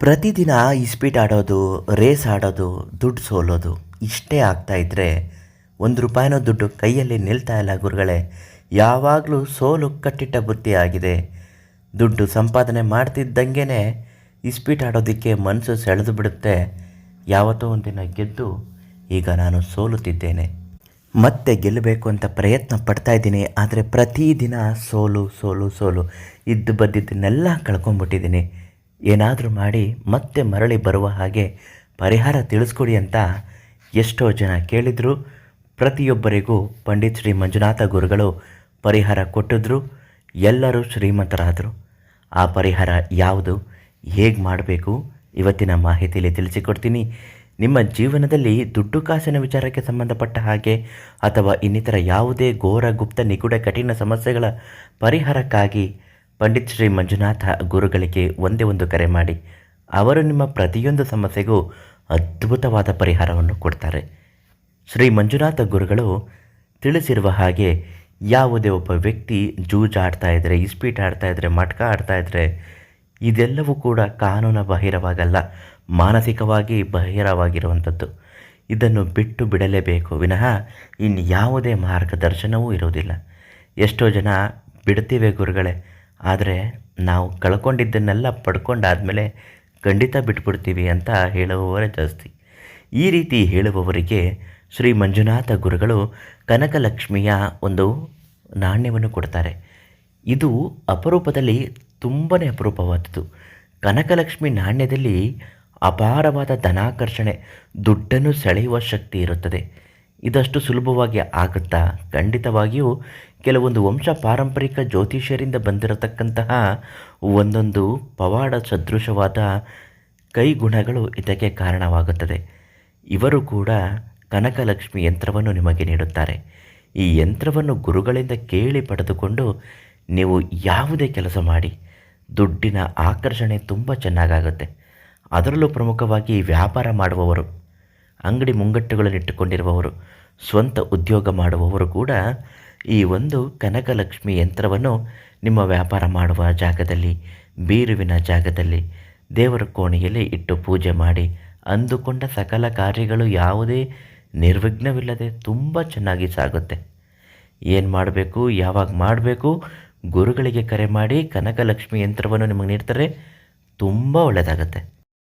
ಪ್ರತಿದಿನ ಇಸ್ಪೀಟ್ ಆಡೋದು, ರೇಸ್ ಆಡೋದು, ದುಡ್ಡು ಸೋಲೋದು ಇಷ್ಟೇ ಆಗ್ತಾಯಿದ್ರೆ ₹1 ದುಡ್ಡು ಕೈಯಲ್ಲಿ ನಿಲ್ತಾ ಇಲ್ಲ ಗುರುಗಳೇ. ಯಾವಾಗಲೂ ಸೋಲು ಕಟ್ಟಿಟ್ಟ ಬುತ್ತಿ ಆಗಿದೆ. ದುಡ್ಡು ಸಂಪಾದನೆ ಮಾಡ್ತಿದ್ದಂಗೆ ಇಸ್ಪೀಟ್ ಆಡೋದಕ್ಕೆ ಮನಸ್ಸು ಸೆಳೆದು ಬಿಡುತ್ತೆ. ಯಾವತ್ತೋ ಒಂದಿನ ಗೆದ್ದು ಈಗ ನಾನು ಸೋಲುತ್ತಿದ್ದೇನೆ. ಮತ್ತೆ ಗೆಲ್ಲಬೇಕು ಅಂತ ಪ್ರಯತ್ನ ಪಡ್ತಾ ಇದ್ದೀನಿ. ಆದರೆ ಪ್ರತಿದಿನ ಸೋಲು ಸೋಲು ಸೋಲು ಇದ್ದು ಬದ್ದಿದ್ದನ್ನೆಲ್ಲ ಕಳ್ಕೊಂಡ್ಬಿಟ್ಟಿದ್ದೀನಿ. ಏನಾದರೂ ಮಾಡಿ ಮತ್ತೆ ಮರಳಿ ಬರುವ ಹಾಗೆ ಪರಿಹಾರ ತಿಳಿಸ್ಕೊಡಿ ಅಂತ ಎಷ್ಟೋ ಜನ ಕೇಳಿದರು. ಪ್ರತಿಯೊಬ್ಬರಿಗೂ ಪಂಡಿತ್ ಶ್ರೀ ಮಂಜುನಾಥ ಗುರುಗಳು ಪರಿಹಾರ ಕೊಟ್ಟಿದ್ರು. ಎಲ್ಲರೂ ಶ್ರೀಮಂತರಾದರು. ಆ ಪರಿಹಾರ ಯಾವುದು, ಹೇಗೆ ಮಾಡಬೇಕು, ಇವತ್ತಿನ ಮಾಹಿತಿಯಲ್ಲಿ ತಿಳಿಸಿಕೊಡ್ತೀನಿ. ನಿಮ್ಮ ಜೀವನದಲ್ಲಿ ದುಡ್ಡು ಕಾಸಿನ ವಿಚಾರಕ್ಕೆ ಸಂಬಂಧಪಟ್ಟ ಹಾಗೆ ಅಥವಾ ಇನ್ನಿತರ ಯಾವುದೇ ಘೋರ ಗುಪ್ತ ನಿಗೂಢ ಕಠಿಣ ಸಮಸ್ಯೆಗಳ ಪರಿಹಾರಕ್ಕಾಗಿ ಪಂಡಿತ್ ಶ್ರೀ ಮಂಜುನಾಥ ಗುರುಗಳಿಗೆ ಒಂದೇ ಒಂದು ಕರೆ ಮಾಡಿ. ಅವರು ನಿಮ್ಮ ಪ್ರತಿಯೊಂದು ಸಮಸ್ಯೆಗೂ ಅದ್ಭುತವಾದ ಪರಿಹಾರವನ್ನು ಕೊಡ್ತಾರೆ. ಶ್ರೀ ಮಂಜುನಾಥ ಗುರುಗಳು ತಿಳಿಸಿರುವ ಹಾಗೆ ಯಾವುದೇ ಒಬ್ಬ ವ್ಯಕ್ತಿ ಜೂಜಾಡ್ತಾ ಇದ್ದರೆ, ಇಸ್ಪೀಟ್ ಆಡ್ತಾ ಇದ್ದರೆ, ಮಟ್ಕ ಆಡ್ತಾ ಇದ್ದರೆ ಇದೆಲ್ಲವೂ ಕೂಡ ಕಾನೂನು ಬಾಹಿರವಾಗಲ್ಲ, ಮಾನಸಿಕವಾಗಿ ಬಾಹಿರವಾಗಿರುವಂಥದ್ದು. ಇದನ್ನು ಬಿಟ್ಟು ಬಿಡಲೇಬೇಕು ವಿನಃ ಇನ್ಯಾವುದೇ ಮಾರ್ಗದರ್ಶನವೂ ಇರುವುದಿಲ್ಲ. ಎಷ್ಟೋ ಜನ ಬಿಡ್ತೀವಿ ಗುರುಗಳೇ, ಆದರೆ ನಾವು ಕಳ್ಕೊಂಡಿದ್ದನ್ನೆಲ್ಲ ಪಡ್ಕೊಂಡಾದಮೇಲೆ ಖಂಡಿತ ಬಿಟ್ಬಿಡ್ತೀವಿ ಅಂತ ಹೇಳುವವರೇ ಜಾಸ್ತಿ. ಈ ರೀತಿ ಹೇಳುವವರಿಗೆ ಶ್ರೀ ಮಂಜುನಾಥ ಗುರುಗಳು ಕನಕಲಕ್ಷ್ಮಿಯ ಒಂದು ನಾಣ್ಯವನ್ನು ಕೊಡ್ತಾರೆ. ಇದು ಅಪರೂಪದಲ್ಲಿ ತುಂಬಾ ಅಪರೂಪವಾದದ್ದು. ಕನಕಲಕ್ಷ್ಮಿ ನಾಣ್ಯದಲ್ಲಿ ಅಪಾರವಾದ ಧನಾಕರ್ಷಣೆ, ದುಡ್ಡನ್ನು ಸೆಳೆಯುವ ಶಕ್ತಿ ಇರುತ್ತದೆ. ಇದಷ್ಟು ಸುಲಭವಾಗಿ ಆಗುತ್ತಾ? ಖಂಡಿತವಾಗಿಯೂ ಕೆಲವೊಂದು ವಂಶ ಪಾರಂಪರಿಕ ಜ್ಯೋತಿಷ್ಯರಿಂದ ಬಂದಿರತಕ್ಕಂತಹ ಒಂದೊಂದು ಪವಾಡ ಸದೃಶವಾದ ಕೈಗುಣಗಳು ಇದಕ್ಕೆ ಕಾರಣವಾಗುತ್ತದೆ. ಇವರು ಕೂಡ ಕನಕಲಕ್ಷ್ಮಿ ಯಂತ್ರವನ್ನು ನಿಮಗೆ ನೀಡುತ್ತಾರೆ. ಈ ಯಂತ್ರವನ್ನು ಗುರುಗಳಿಂದ ಕೇಳಿ ಪಡೆದುಕೊಂಡು ನೀವು ಯಾವುದೇ ಕೆಲಸ ಮಾಡಿ ದುಡ್ಡಿನ ಆಕರ್ಷಣೆ ತುಂಬ ಚೆನ್ನಾಗಾಗುತ್ತೆ. ಅದರಲ್ಲೂ ಪ್ರಮುಖವಾಗಿ ವ್ಯಾಪಾರ ಮಾಡುವವರು, ಅಂಗಡಿ ಮುಂಗಟ್ಟುಗಳನ್ನಿಟ್ಟುಕೊಂಡಿರುವವರು, ಸ್ವಂತ ಉದ್ಯೋಗ ಮಾಡುವವರು ಕೂಡ ಈ ಒಂದು ಕನಕಲಕ್ಷ್ಮಿ ಯಂತ್ರವನ್ನು ನಿಮ್ಮ ವ್ಯಾಪಾರ ಮಾಡುವ ಜಾಗದಲ್ಲಿ, ಬೀರುವಿನ ಜಾಗದಲ್ಲಿ, ದೇವರ ಕೋಣೆಯಲ್ಲಿ ಇಟ್ಟು ಪೂಜೆ ಮಾಡಿ ಅಂದುಕೊಂಡ ಸಕಲ ಕಾರ್ಯಗಳು ಯಾವುದೇ ನಿರ್ವಿಘ್ನವಿಲ್ಲದೆ ತುಂಬ ಚೆನ್ನಾಗಿ ಸಾಗುತ್ತೆ. ಏನು ಮಾಡಬೇಕು, ಯಾವಾಗ ಮಾಡಬೇಕು, ಗುರುಗಳಿಗೆ ಕರೆ ಮಾಡಿ ಕನಕಲಕ್ಷ್ಮಿ ಯಂತ್ರವನ್ನು ನಿಮಗೆ ನೀಡ್ತಾರೆ. ತುಂಬ ಒಳ್ಳೆಯದಾಗತ್ತೆ.